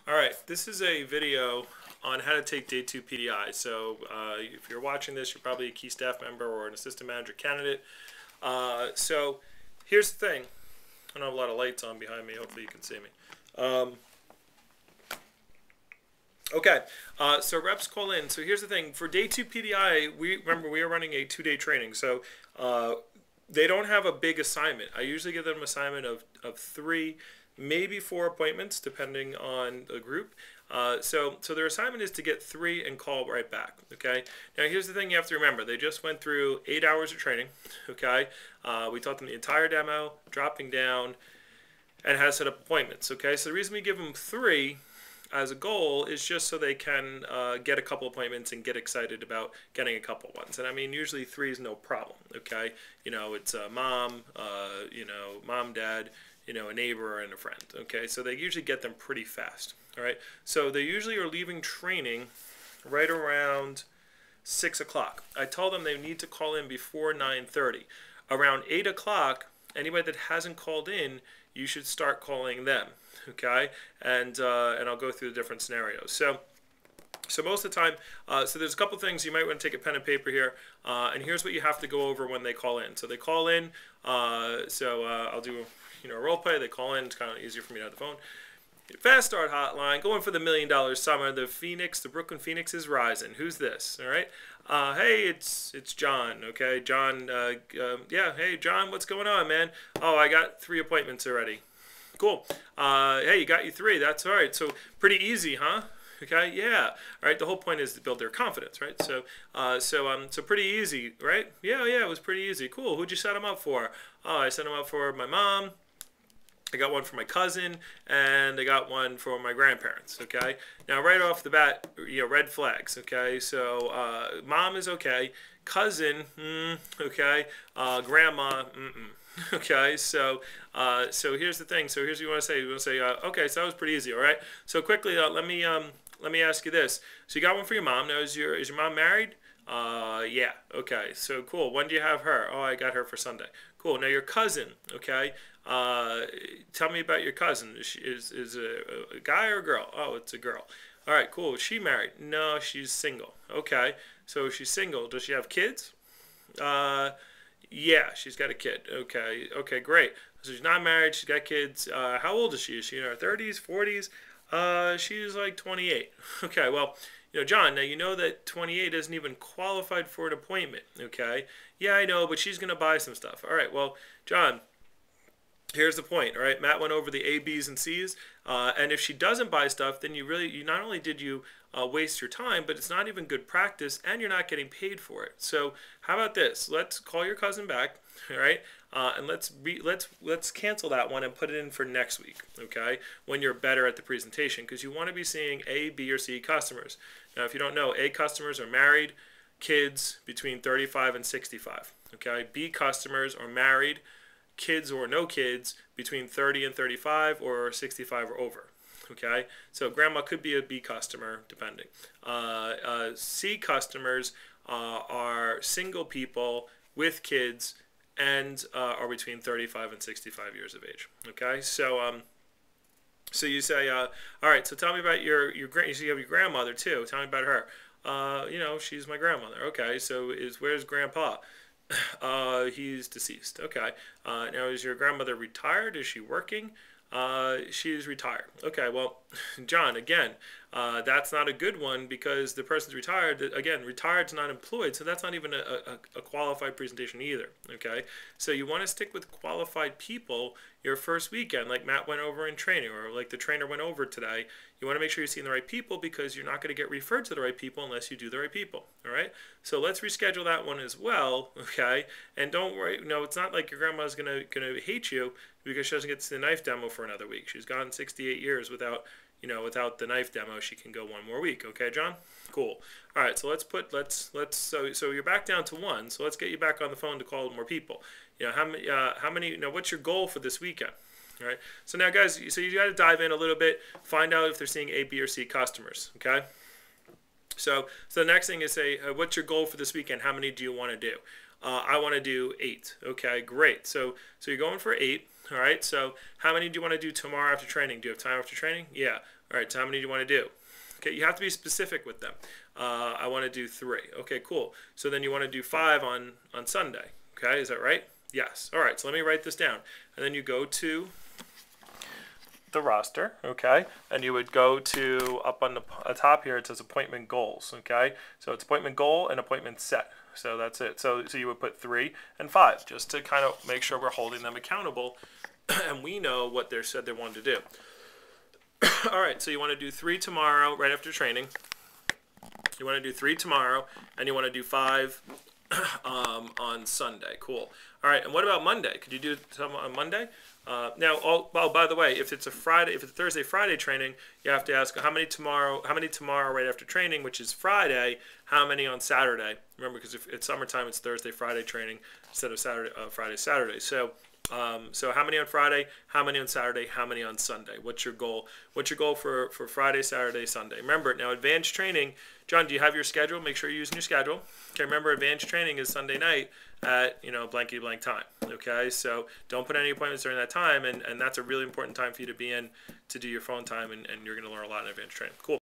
All right, this is a video on how to take Day 2 PDI. So if you're watching this, you're probably a key staff member or an assistant manager candidate. So here's the thing. I don't have a lot of lights on behind me. Hopefully you can see me. Okay, so reps call in. So here's the thing. For Day 2 PDI, we are running a 2-day training. So they don't have a big assignment. I usually give them an assignment of 3, maybe 4 appointments, depending on the group. So their assignment is to get 3 and call right back. Okay. Now here's the thing you have to remember. They just went through 8 hours of training. Okay. We taught them the entire demo, dropping down, and how to set up appointments. Okay. So the reason we give them 3 as a goal is just so they can get a couple appointments and get excited about getting a couple ones. And I mean, usually 3 is no problem. Okay. It's mom, mom, dad, a neighbor and a friend. Okay, so they usually get them pretty fast. All right, so they usually are leaving training right around 6 o'clock. I told them they need to call in before 9:30. Around 8 o'clock, anybody that hasn't called in, you should start calling them. Okay, and I'll go through the different scenarios. So most of the time, so there's a couple things you might want to take a pen and paper here, and here's what you have to go over when they call in. So they call in, I'll do a role play. They call in, it's kind of easier for me to have the phone. Fast start hotline, going for the $1 million summer. The Brooklyn Phoenix is rising. Who's this? All right. Hey, it's John. Okay, John. Yeah. Hey, John. What's going on, man? Oh, I got 3 appointments already. Cool. Hey, you got your 3. That's all right. So pretty easy, huh? Okay, yeah. All right. The whole point is to build their confidence, right? So pretty easy, right? Yeah, it was pretty easy. Cool. Who'd you set them up for? Oh, I set them up for my mom. I got one for my cousin, and I got one for my grandparents. Okay. Now, right off the bat, red flags. Okay. So, mom is okay. Cousin, okay. Grandma, Okay, so here's the thing. So here's what you want to say. You want to say, okay, so that was pretty easy. All right. So quickly, let me ask you this. So you got one for your mom. Now, is your mom married? Yeah. Okay. So cool. When do you have her? Oh, I got her for Sunday. Cool. Now your cousin. Okay. Tell me about your cousin. Is a guy or a girl? Oh, it's a girl. All right. Cool. Is she married? No, she's single. Okay. So she's single. Does she have kids? Yeah, she's got a kid. Okay. Okay. Great. So she's not married. She's got kids. How old is she? Is she in her 30s, 40s? She's like 28. Okay. Well, John, now you know that 28 isn't even qualified for an appointment, okay? Yeah, I know, but she's going to buy some stuff. All right, well, John, here's the point, all right? Matt went over the A, B's, and C's, and if she doesn't buy stuff, then you not only did you waste your time, but it's not even good practice, and you're not getting paid for it. So how about this? Let's call your cousin back, all right? And let's cancel that one and put it in for next week, okay? When you're better at the presentation, because you want to be seeing A, B, or C customers. Now, if you don't know, A customers are married, kids between 35 and 65, okay? B customers are married, kids or no kids between 30 and 35 or 65 or over. Okay, so grandma could be a B customer, depending. C customers are single people with kids and are between 35 and 65 years of age. Okay, so you say, all right. So tell me about you have your grandmother too. Tell me about her. She's my grandmother. Okay, so where's grandpa? He's deceased. Okay. Now, is your grandmother retired? Is she working? She's retired. Okay, well, John, again, that's not a good one because the person's retired. Again, retired's not employed, so that's not even a qualified presentation either. Okay, so you want to stick with qualified people your first weekend, like Matt went over in training, or like the trainer went over today. You want to make sure you're seeing the right people because you're not going to get referred to the right people unless you do the right people. All right, so let's reschedule that one as well. Okay, and don't worry. No, it's not like your grandma's gonna hate you because she doesn't get to the knife demo for another week. She's gone 68 years without the knife demo. She can go 1 more week. Okay, John? Cool. All right, so so you're back down to 1. So let's get you back on the phone to call more people. How many, what's your goal for this weekend? All right. So now, guys, so you got to dive in a little bit, find out if they're seeing A, B, or C customers. Okay. So the next thing is say, what's your goal for this weekend? How many do you want to do? I want to do 8. Okay, great. So you're going for 8. All right, so how many do you want to do tomorrow after training? Do you have time after training? Yeah. All right, so how many do you want to do? Okay, you have to be specific with them. I want to do 3. Okay, cool. So then you want to do 5 on Sunday. Okay, is that right? Yes. All right, so let me write this down. And then you go to the roster, okay, and you would go to up on the top here. It says appointment goals, okay. So it's appointment goal and appointment set. So that's it. So you would put 3 and 5 just to kind of make sure we're holding them accountable, and we know what they said they wanted to do. All right. So you want to do 3 tomorrow, right after training. You want to do 3 tomorrow, and you want to do 5 on Sunday. Cool. All right. And what about Monday? Could you do some on Monday? Now, oh, by the way, if it's a Friday, if it's Thursday, Friday training, you have to ask how many tomorrow right after training, which is Friday, how many on Saturday? Remember, because if it's summertime, it's Thursday, Friday training instead of Saturday, Friday, Saturday. So how many on Friday, how many on Saturday, how many on Sunday? What's your goal? What's your goal for Friday, Saturday, Sunday? Remember, now advanced training, John, do you have your schedule? Make sure you're using your schedule. Okay, remember advanced training is Sunday night at, blankety blank time. Okay, so don't put any appointments during that time, and that's a really important time for you to be in to do your phone time, and you're going to learn a lot in advanced training. Cool.